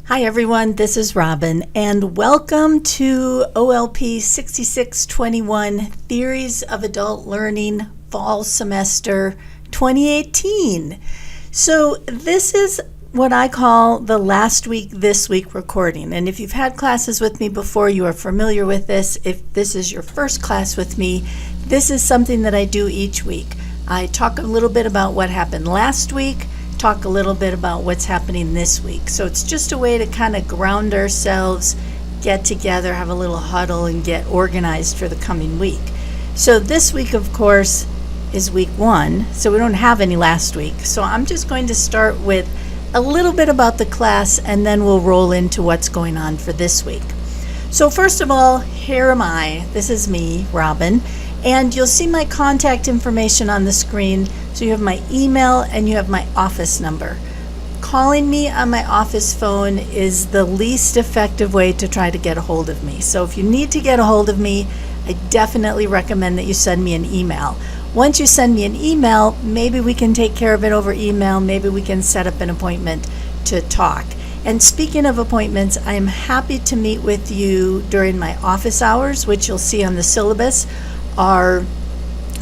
Hi everyone, this is Robin, and welcome to OLP 6621 Theories of Adult Learning Fall Semester 2018. So this is what I call the last week, this week recording. And if you've had classes with me before, you are familiar with this. If this is your first class with me, this is something that I do each week. I talk a little bit about what happened last week, talk a little bit about what's happening this week. So it's just a way to kind of ground ourselves, get together, have a little huddle, and get organized for the coming week. So this week, of course, is week 1, so we don't have any last week. So I'm just going to start with a little bit about the class, and then we'll roll into what's going on for this week. So first of all, here am I. This is me, Robin. And you'll see my contact information on the screen. So you have my email and you have my office number. Calling me on my office phone is the least effective way to try to get a hold of me. So if you need to get a hold of me, I definitely recommend that you send me an email. Once you send me an email, maybe we can take care of it over email. Maybe we can set up an appointment to talk. And speaking of appointments, I am happy to meet with you during my office hours, which you'll see on the syllabus are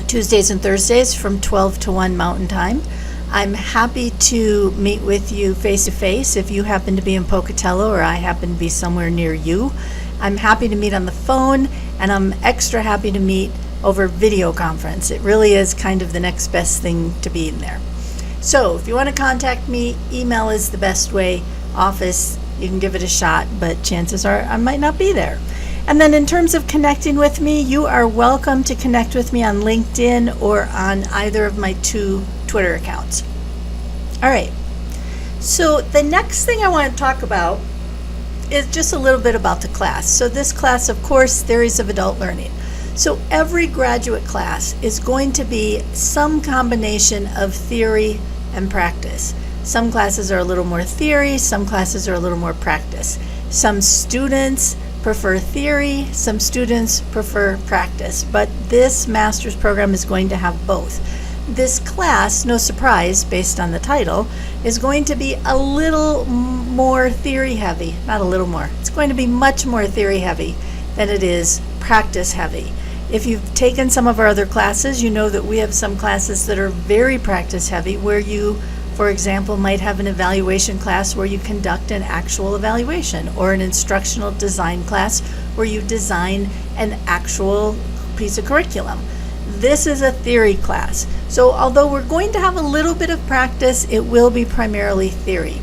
Tuesdays and Thursdays from 12 to 1 Mountain Time. I'm happy to meet with you face-to-face if you happen to be in Pocatello or I happen to be somewhere near you. I'm happy to meet on the phone, and I'm extra happy to meet over video conference. It really is kind of the next best thing to be in there. So if you want to contact me, email is the best way. Office, you can give it a shot, but chances are I might not be there. And then in terms of connecting with me, you are welcome to connect with me on LinkedIn or on either of my 2 Twitter accounts. All right, so the next thing I want to talk about is just a little bit about the class. So this class, of course, Theories of Adult Learning. So every graduate class is going to be some combination of theory and practice. Some classes are a little more theory, some classes are a little more practice. Some students prefer theory, some students prefer practice, but this master's program is going to have both. This class, no surprise based on the title, is going to be a little more theory heavy. Not a little more, it's going to be much more theory heavy than it is practice heavy. If you've taken some of our other classes, you know that we have some classes that are very practice heavy, where you, for example, might have an evaluation class where you conduct an actual evaluation, or an instructional design class where you design an actual piece of curriculum. This is a theory class. So although we're going to have a little bit of practice, it will be primarily theory.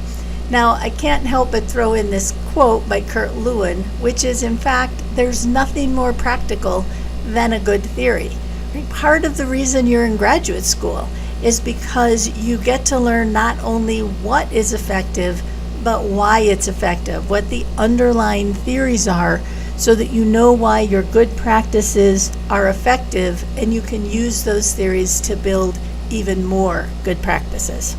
Now, I can't help but throw in this quote by Kurt Lewin, which is, in fact, there's nothing more practical than a good theory. Part of the reason you're in graduate school is because you get to learn not only what is effective, but why it's effective, what the underlying theories are, so that you know why your good practices are effective, and you can use those theories to build even more good practices.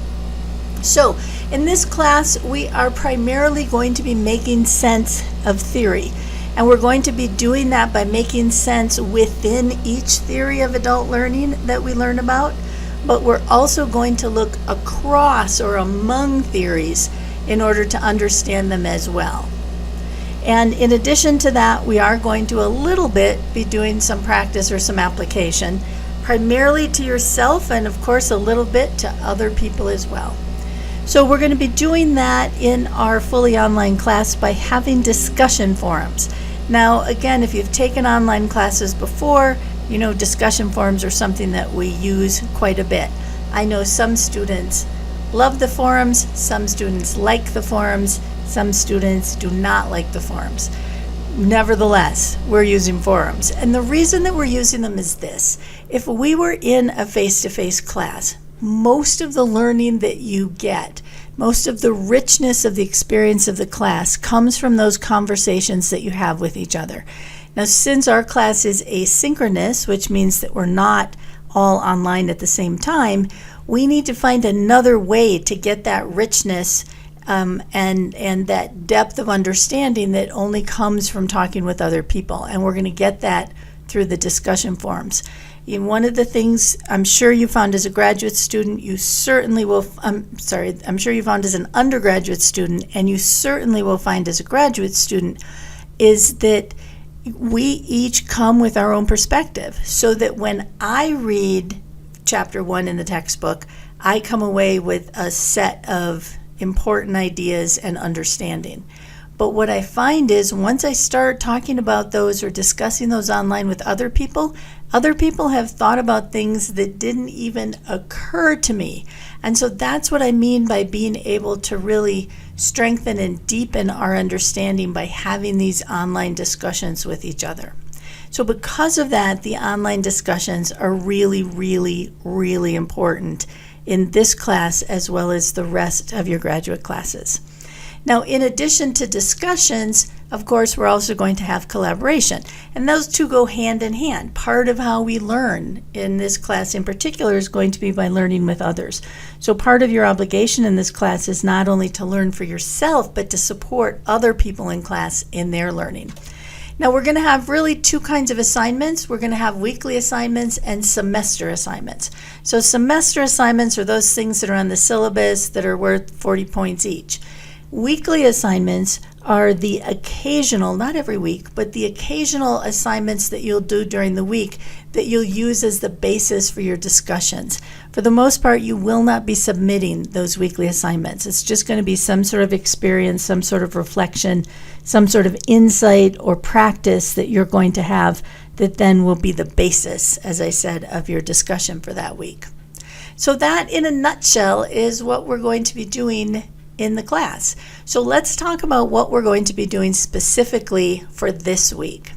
So in this class, we are primarily going to be making sense of theory. And we're going to be doing that by making sense within each theory of adult learning that we learn about. But we're also going to look across or among theories in order to understand them as well. And in addition to that, we are going to a little bit be doing some practice or some application, primarily to yourself and of course a little bit to other people as well. So we're going to be doing that in our fully online class by having discussion forums. Now again, if you've taken online classes before, you know discussion forums are something that we use quite a bit. I know some students love the forums, some students like the forums, some students do not like the forums. Nevertheless, we're using forums. And the reason that we're using them is this. If we were in a face-to-face class, most of the learning that you get, most of the richness of the experience of the class comes from those conversations that you have with each other. Now, since our class is asynchronous, which means that we're not all online at the same time, we need to find another way to get that richness and that depth of understanding that only comes from talking with other people. And we're going to get that through the discussion forums. And one of the things I'm sure you found as a graduate student, you certainly will, I'm sure you found as an undergraduate student, and you certainly will find as a graduate student, is that we each come with our own perspective. So that when I read chapter 1 in the textbook, I come away with a set of important ideas and understanding. But what I find is once I start talking about those or discussing those online with other people have thought about things that didn't even occur to me. And so that's what I mean by being able to really strengthen and deepen our understanding by having these online discussions with each other. So because of that, the online discussions are really, really, really important in this class as well as the rest of your graduate classes. Now, in addition to discussions, of course, we're also going to have collaboration, and those two go hand in hand. Part of how we learn in this class in particular is going to be by learning with others. So part of your obligation in this class is not only to learn for yourself, but to support other people in class in their learning. Now, we're going to have really two kinds of assignments. We're going to have weekly assignments and semester assignments. So semester assignments are those things that are on the syllabus that are worth 40 points each. Weekly assignments are the occasional, not every week, but the occasional assignments that you'll do during the week that you'll use as the basis for your discussions. For the most part, you will not be submitting those weekly assignments. It's just going to be some sort of experience, some sort of reflection, some sort of insight or practice that you're going to have that then will be the basis, as I said, of your discussion for that week. So that, in a nutshell, is what we're going to be doing in the class. So let's talk about what we're going to be doing specifically for this week.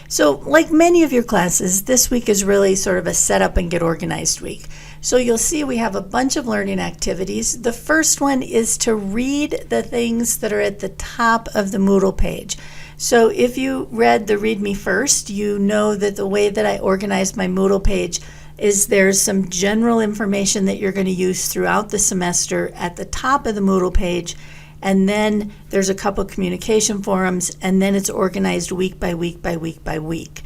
So like many of your classes, this week is really sort of a set up and get organized week. So you'll see we have a bunch of learning activities. The first one is to read the things that are at the top of the Moodle page. So if you read the Read Me First, you know that the way that I organized my Moodle page is there's some general information that you're going to use throughout the semester at the top of the Moodle page, and then there's a couple communication forums, and then it's organized week by week by week by week.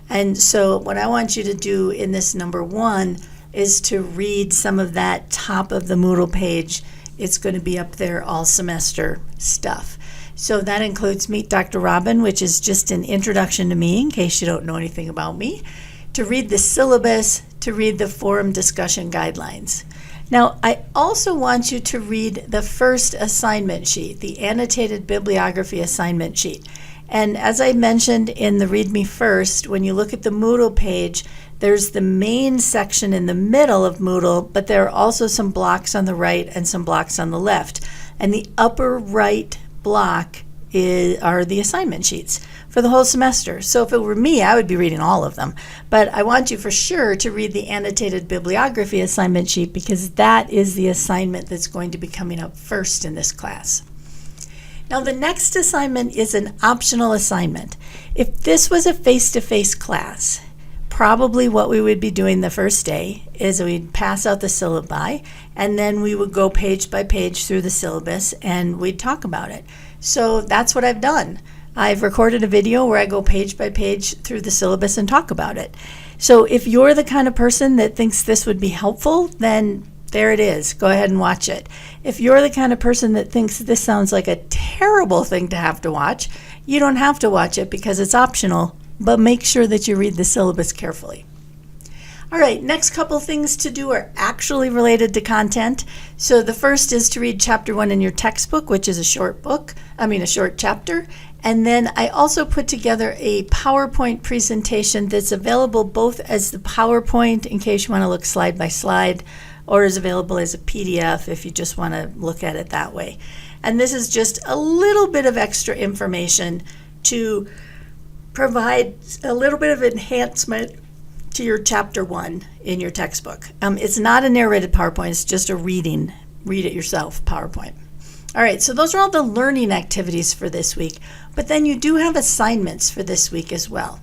And so what I want you to do in this number 1 is to read some of that top of the Moodle page. It's going to be up there all semester stuff. So that includes Meet Dr. Robin, which is just an introduction to me in case you don't know anything about me, to read the syllabus, to read the forum discussion guidelines. Now, I also want you to read the first assignment sheet, the annotated bibliography assignment sheet. And as I mentioned in the Read Me First, when you look at the Moodle page, there's the main section in the middle of Moodle, but there are also some blocks on the right and some blocks on the left. And the upper right block are the assignment sheets for the whole semester. So if it were me, I would be reading all of them. But I want you for sure to read the annotated bibliography assignment sheet because that is the assignment that's going to be coming up first in this class. Now the next assignment is an optional assignment. If this was a face-to-face class, probably what we would be doing the first day is we'd pass out the syllabi and then we would go page by page through the syllabus and we'd talk about it. So that's what I've done. I've recorded a video where I go page by page through the syllabus and talk about it. So if you're the kind of person that thinks this would be helpful, then there it is. Go ahead and watch it. If you're the kind of person that thinks this sounds like a terrible thing to have to watch, you don't have to watch it because it's optional, but make sure that you read the syllabus carefully. All right, next couple things to do are actually related to content. So the first is to read chapter 1 in your textbook, which is a short chapter. And then I also put together a PowerPoint presentation that's available both as the PowerPoint in case you want to look slide by slide, or is available as a PDF if you just want to look at it that way. And this is just a little bit of extra information to provide a little bit of enhancement to your chapter 1 in your textbook. It's not a narrated PowerPoint, it's just a read it yourself PowerPoint. All right, so those are all the learning activities for this week, but then you do have assignments for this week as well.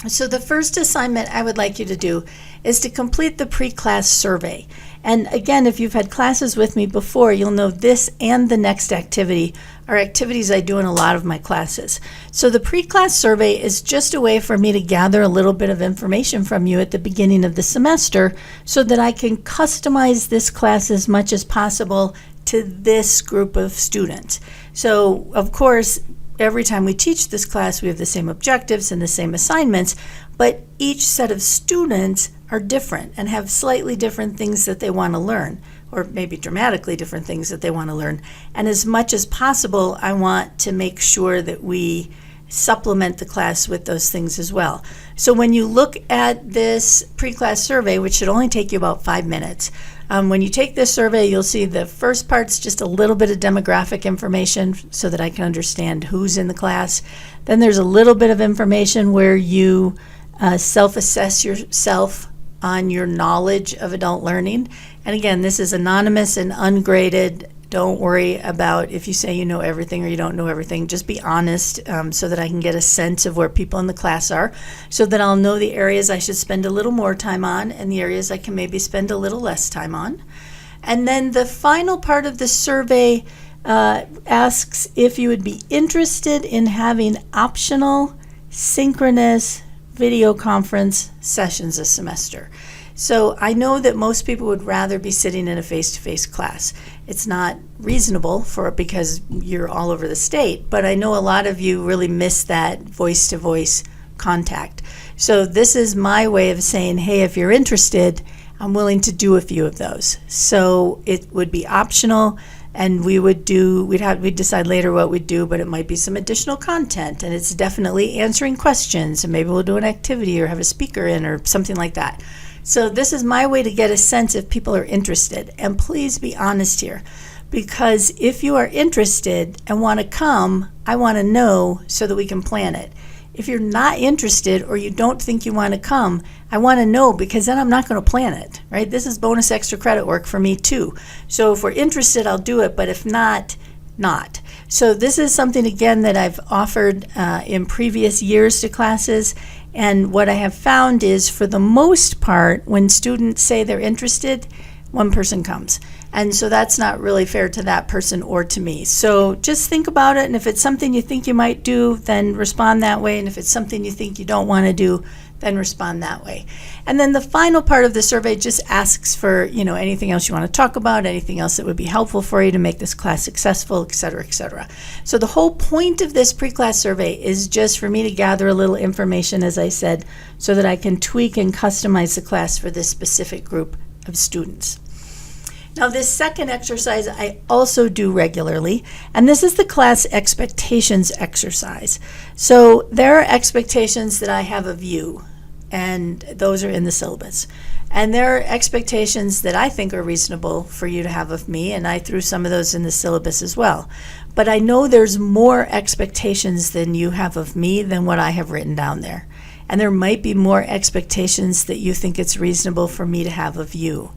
So the first assignment I would like you to do is to complete the pre-class survey. And again, if you've had classes with me before, you'll know this and the next activity are activities I do in a lot of my classes. So the pre-class survey is just a way for me to gather a little bit of information from you at the beginning of the semester so that I can customize this class as much as possible to this group of students. So, of course, every time we teach this class, we have the same objectives and the same assignments, but each set of students are different and have slightly different things that they want to learn, or maybe dramatically different things that they want to learn. And as much as possible, I want to make sure that we supplement the class with those things as well. So when you look at this pre-class survey, which should only take you about 5 minutes, when you take this survey, you'll see the first part's just a little bit of demographic information so that I can understand who's in the class. Then there's a little bit of information where you self-assess yourself on your knowledge of adult learning. And again, this is anonymous and ungraded. Don't worry about if you say you know everything or you don't know everything. Just be honest so that I can get a sense of where people in the class are, so that I'll know the areas I should spend a little more time on and the areas I can maybe spend a little less time on. And then the final part of the survey asks if you would be interested in having optional synchronous video conference sessions this semester. So I know that most people would rather be sitting in a face-to-face class. It's not reasonable because you're all over the state, but I know a lot of you really miss that voice-to-voice contact. So this is my way of saying, hey, if you're interested, I'm willing to do a few of those. So it would be optional, and we'd decide later what we'd do, but it might be some additional content, and it's definitely answering questions, and maybe we'll do an activity or have a speaker in or something like that. So this is my way to get a sense if people are interested. And please be honest here, because if you are interested and want to come, I want to know so that we can plan it. If you're not interested or you don't think you want to come, I want to know, because then I'm not going to plan it, right? This is bonus extra credit work for me too. So if we're interested, I'll do it, but if not, not. So this is something, again, that I've offered in previous years to classes. And what I have found is, for the most part, when students say they're interested, one person comes. And so that's not really fair to that person or to me. So just think about it, and if it's something you think you might do, then respond that way. And if it's something you think you don't want to do, then respond that way. And then the final part of the survey just asks for, anything else you want to talk about, anything else that would be helpful for you to make this class successful, et cetera, et cetera. So the whole point of this pre-class survey is just for me to gather a little information, as I said, so that I can tweak and customize the class for this specific group of students. Now, this second exercise I also do regularly, and this is the class expectations exercise. So there are expectations that I have of you, and those are in the syllabus. And there are expectations that I think are reasonable for you to have of me, and I threw some of those in the syllabus as well. But I know there's more expectations than you have of me than what I have written down there. And there might be more expectations that you think it's reasonable for me to have of you.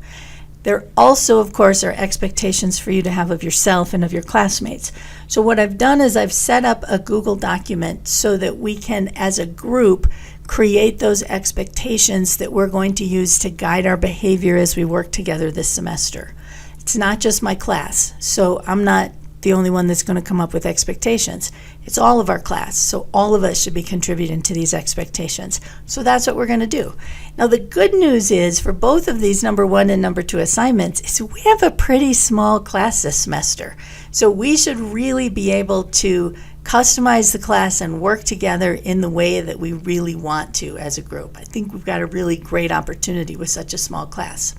There also, of course, are expectations for you to have of yourself and of your classmates. So what I've done is I've set up a Google document so that we can, as a group, create those expectations that we're going to use to guide our behavior as we work together this semester. It's not just my class, so I'm not the only one that's going to come up with expectations. It's all of our class, so all of us should be contributing to these expectations. So that's what we're going to do. Now, the good news is, for both of these number 1 and number 2 assignments, is we have a pretty small class this semester. So we should really be able to customize the class and work together in the way that we really want to as a group. I think we've got a really great opportunity with such a small class.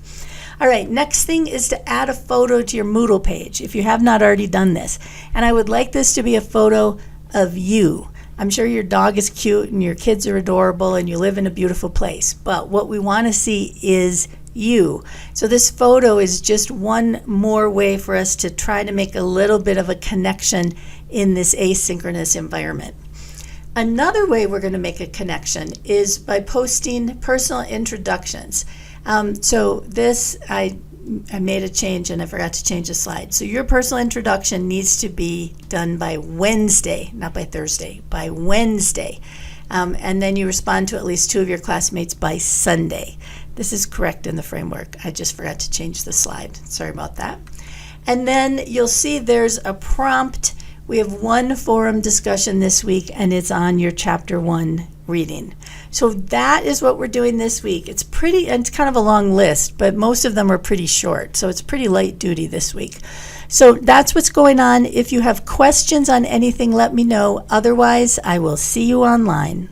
All right, next thing is to add a photo to your Moodle page if you have not already done this. And I would like this to be a photo of you. I'm sure your dog is cute and your kids are adorable and you live in a beautiful place, but what we want to see is you. So this photo is just one more way for us to try to make a little bit of a connection in this asynchronous environment. Another way we're going to make a connection is by posting personal introductions. So this, I made a change and I forgot to change the slide. So your personal introduction needs to be done by Wednesday, not by Thursday, by Wednesday. and then you respond to at least 2 of your classmates by Sunday. This is correct in the framework. I just forgot to change the slide. Sorry about that. And then you'll see there's a prompt. We have 1 forum discussion this week, and it's on your Chapter 1 reading. So that is what we're doing this week. It's kind of a long list, but most of them are pretty short, so it's pretty light duty this week. So that's what's going on. If you have questions on anything, let me know. Otherwise, I will see you online.